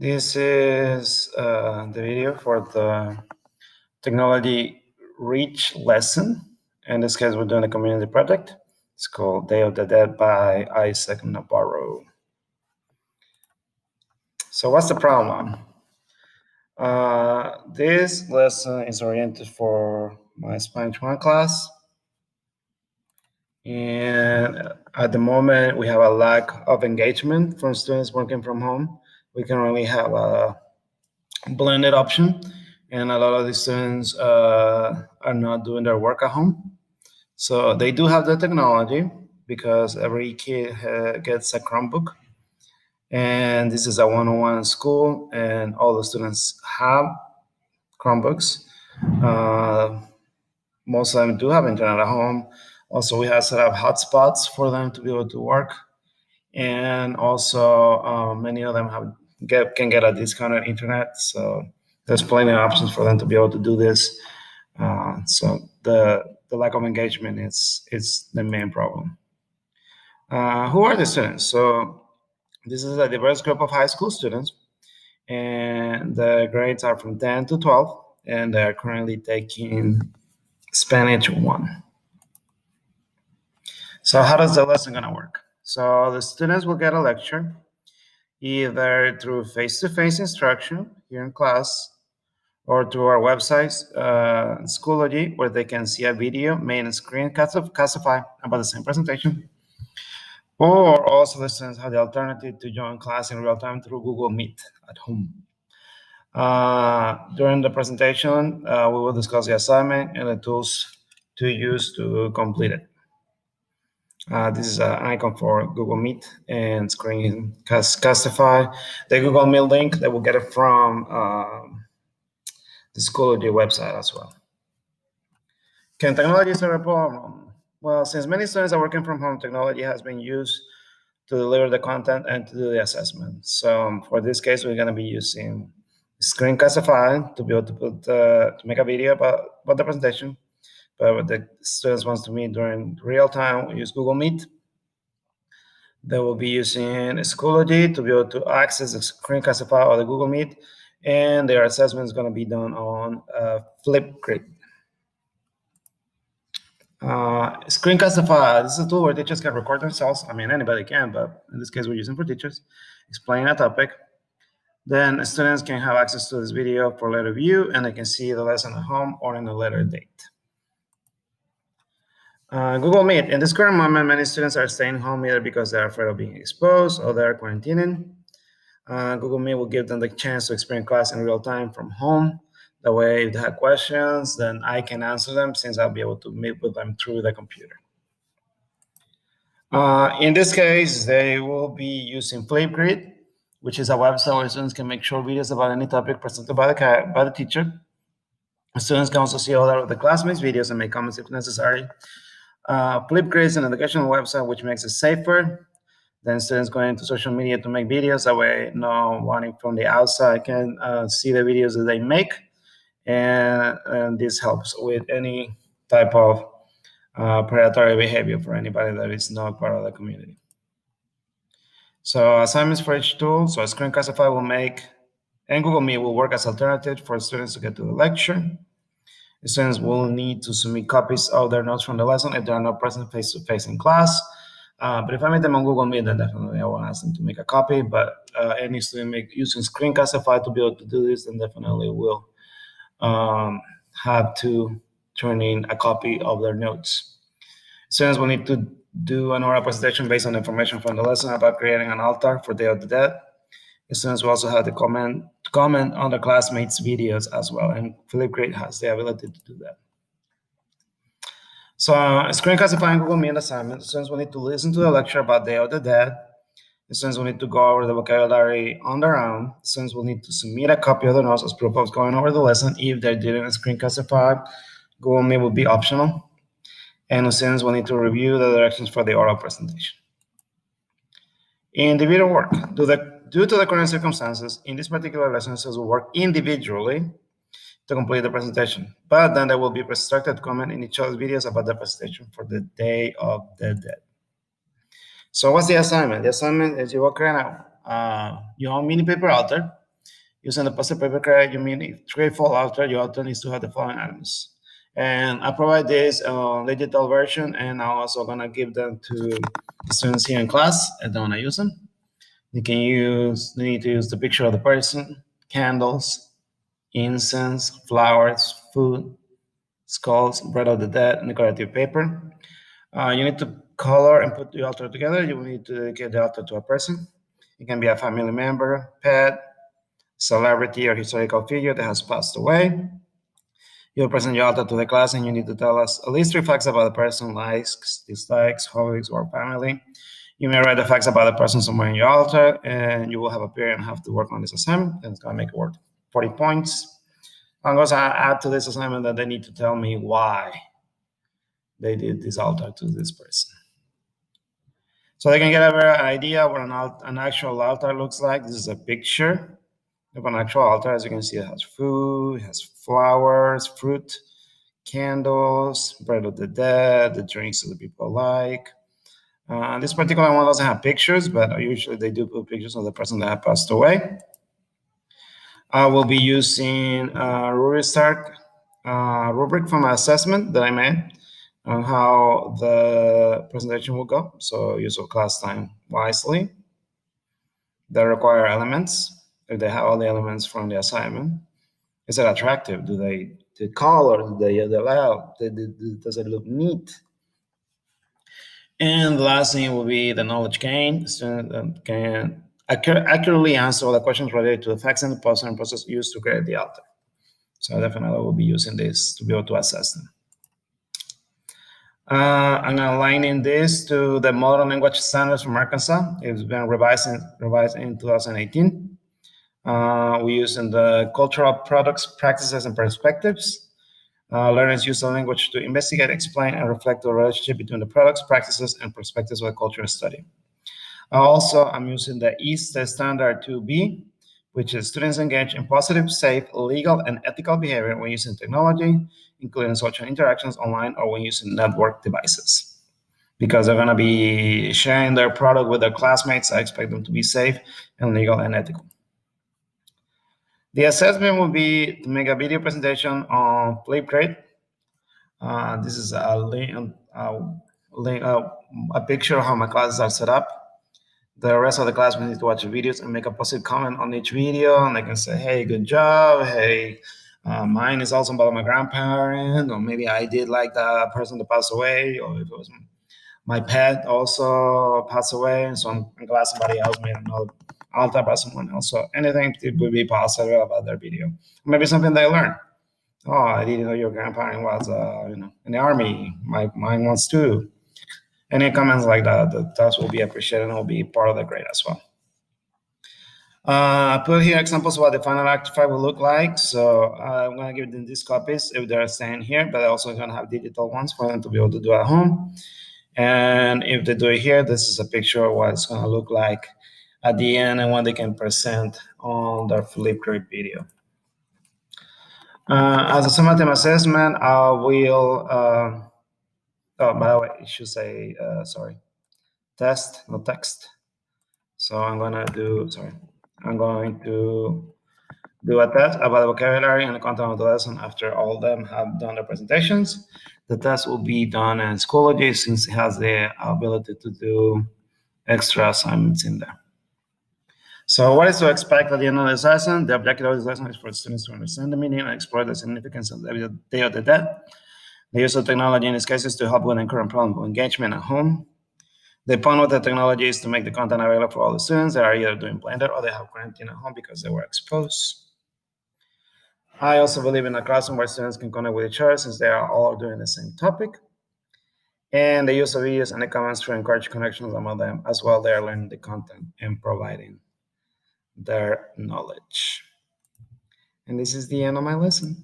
This is the video for the technology reach lesson. In this case, we're doing a community project. It's called Day of the Dead by Isaac Navarro. So what's the problem? This lesson is oriented for my Spanish 1 class. And at the moment, we have a lack of engagement from students working from home. We can only have a blended option, and a lot of the students are not doing their work at home. So they do have the technology because every kid gets a Chromebook, and this is a one-on-one school, and all the students have Chromebooks. Most of them do have internet at home. Also, we have set up hotspots for them to be able to work, and also many of them can get a discounted internet. So there's plenty of options for them to be able to do this. So the lack of engagement is the main problem. Who are the students? So this is a diverse group of high school students, and the grades are from 10 to 12, and they are currently taking Spanish 1. So how does the lesson gonna work? So the students will get a lecture either through face-to-face instruction here in class or through our website, Schoology, where they can see a video made in Screencast about the same presentation. Or also the students have the alternative to join class in real time through Google Meet at home. During the presentation, we will discuss the assignment and the tools to use to complete it. This is an icon for Google Meet and Screencastify. The Google Meet link, they will get it from the Schoology website as well. Can technology solve a problem? Well, since many students are working from home, technology has been used to deliver the content and to do the assessment. So for this case, we're going to be using Screencastify to be able to put to make a video about the presentation. But what the students wants to meet during real time, we use Google Meet. They will be using Schoology to be able to access the Screencastify or the Google Meet, and their assessment is going to be done on Flipgrid. Screencastify, this is a tool where teachers can record themselves. I mean, anybody can, but in this case, we're using for teachers, explain a topic. Then students can have access to this video for later view, and they can see the lesson at home or in a later date. Google Meet. In this current moment, many students are staying home either because they're afraid of being exposed or they're quarantining. Google Meet will give them the chance to experience class in real time from home. That way, if they have questions, then I can answer them since I'll be able to meet with them through the computer. In this case, they will be using Flipgrid, which is a website where students can make short videos about any topic presented by the teacher. Students can also see all of the classmates' videos and make comments if necessary. Flipgrid is an educational website which makes it safer than students going into social media to make videos. That way, no one from the outside can see the videos that they make. And this helps with any type of predatory behavior for anybody that is not part of the community. So assignments for each tool. So Screencastify will make, and Google Meet will work as alternative for students to get to the lecture. The students will need to submit copies of their notes from the lesson if they are not present face-to-face in class. But if I make them on Google Meet, then definitely I won't ask them to make a copy. But any student using Screencastify to be able to do this, then definitely will have to turn in a copy of their notes. Students will need to do an oral presentation based on information from the lesson about creating an altar for Day of the Dead. The students will also have to comment on their classmates' videos as well, and Flipgrid has the ability to do that. So Screencastify and Google Meet assignment, the students will need to listen to the lecture about Day of the Dead. The students will need to go over the vocabulary on their own. The students will need to submit a copy of the notes as proof of going over the lesson. If they didn't Screencastify, Google Meet will be optional. And the students will need to review the directions for the oral presentation. Individual work. Due to the current circumstances, in this particular lesson, students will work individually to complete the presentation. But then they will be restricted to comment in each other's videos about the presentation for the Day of the Dead. So what's the assignment? The assignment is you will create your own mini paper altar Using the poster paper crate, you mean if to create full altar, your altar needs to have the following items. And I provide this digital version, and I'm also gonna give them to the students here in class if they wanna use them. They need to use the picture of the person, candles, incense, flowers, food, skulls, bread of the dead, and decorative paper. You need to color and put the altar together. You will need to dedicate the altar to a person. It can be a family member, pet, celebrity, or historical figure that has passed away. You'll present your altar to the class, and you need to tell us at least 3 facts about the person: likes, dislikes, hobbies, or family. You may write the facts about the person somewhere in your altar, and you will have a period and have to work on this assignment, and it's going to make it worth 40 points. I'm going to add to this assignment that they need to tell me why they did this altar to this person. So they can get an idea what an actual altar looks like. This is a picture of an actual altar. As you can see, it has food, it has flowers, fruit, candles, bread of the dead, the drinks that the people like. This particular one doesn't have pictures, but usually they do put pictures of the person that passed away. I will be using a rubric from an assessment that I made on how the presentation will go. So use your class time wisely. They require elements. If they have all the elements from the assignment, is it attractive? Do the color? Do they allow? Does it look neat? And the last thing will be the knowledge gain. Student can accurately answer all the questions related to the facts and the poster and process used to create the altar. So definitely will be using this to be able to assess them. I'm aligning this to the modern language standards from Arkansas. It's been revised in 2018. We use in the cultural products, practices, and perspectives. Learners use the language to investigate, explain, and reflect the relationship between the products, practices, and perspectives of the cultural study. Also, I'm using the East Standard 2B, which is students engage in positive, safe, legal, and ethical behavior when using technology, including social interactions online or when using network devices. Because they're going to be sharing their product with their classmates, I expect them to be safe and legal and ethical. The assessment will be to make a video presentation on Flipgrid. This is a picture of how my classes are set up. The rest of the class will need to watch the videos and make a positive comment on each video, and they can say, hey, good job, hey, mine is awesome about my grandparent, or maybe I did like the person that passed away, or if it was my pet also passed away, and so I'm glad somebody else made another altar about someone else. So anything would be positive about their video. Maybe something they learned. Oh, I didn't know your grandparent was, in the army. Mine was too. Any comments like that, that will be appreciated and will be part of the grade as well. I put here examples of what the final artifact will look like. So I'm going to give them these copies if they're staying here, but I also going to have digital ones for them to be able to do at home. And if they do it here, this is a picture of what it's going to look like at the end and what they can present on their Flipgrid video. As a summative assessment, I will, oh, by the way, it should say, test, not text. So I'm going to do a test about the vocabulary and the content of the lesson after all of them have done their presentations. The test will be done in Schoology since it has the ability to do extra assignments in there. So what is to expect at the end of this lesson? The objective of this lesson is for students to understand the meaning and explore the significance of the Day of the Dead. The use of technology in these cases to help with the current problem of engagement at home. The point of the technology is to make the content available for all the students that are either doing blended or they have quarantine at home because they were exposed. I also believe in a classroom where students can connect with each other since they are all doing the same topic. And the use of videos and the comments to encourage connections among them as well. They are learning the content and providing their knowledge. And this is the end of my lesson.